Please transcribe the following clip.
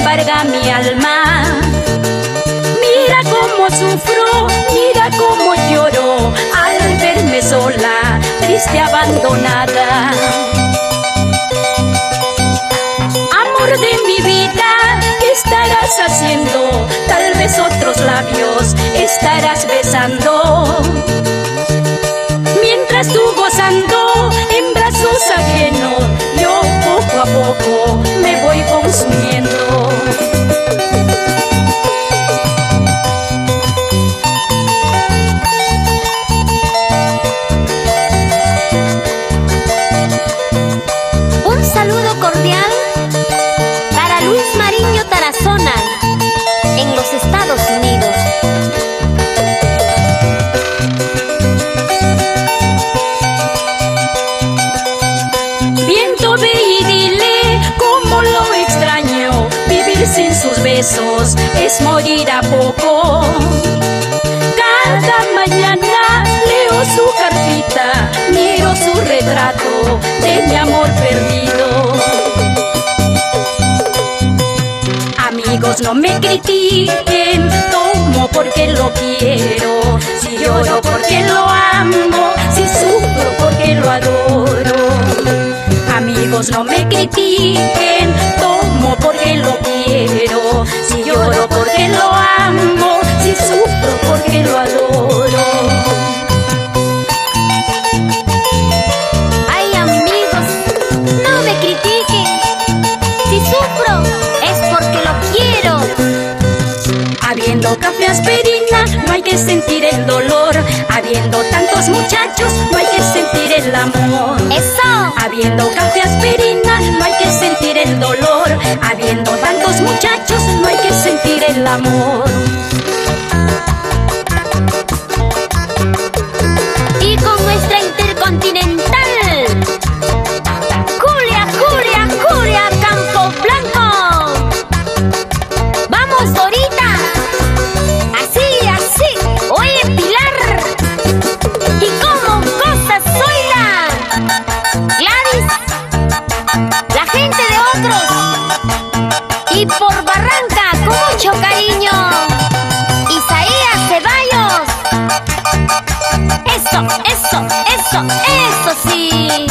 embarga mi alma. Mira cómo sufro, mira cómo lloro al verme sola, triste, abandonada. Amor de mi vida, ¿qué estarás haciendo? Tal vez otros labios estarás besando, mientras tú gozando en brazos ajenos, yo poco a poco me voy consumiendo. Un saludo cordial para Luis Mariño Tarazona, en los Estados Unidos. Viento, ve y dile cómo lo extraño. Vivir sin sus besos es morir a poco. Cada mañana leo su cartita, miro su retrato de mi amor perdido. Amigos, no me critiquen, tomo porque lo quiero, si lloro porque lo amo, si sufro porque lo adoro. Amigos, no me critiquen, tomo porque lo quiero, si lloro porque lo amo, si sufro porque lo adoro. Ay, amigos, no me critiquen. Si sufro es porque lo quiero. Habiendo café aspirina, no hay que sentir el dolor. Habiendo tantos muchachos, no hay que sentir el amor. ¡Eso! Habiendo café aspirina, no hay que sentir el dolor. Habiendo tantos muchachos, no hay que sentir el amor. Y con nuestra Intercontinental, Julia, Julia, Julia Campo Blanco. ¡Vamos, Dorita! Así, así. Oye, Pilar. ¿Y cómo cosas, oiga? Gladys, la gente de otros. Y por Barranca, con mucho cariño, Isaías Ceballos. Eso, eso, eso, eso sí.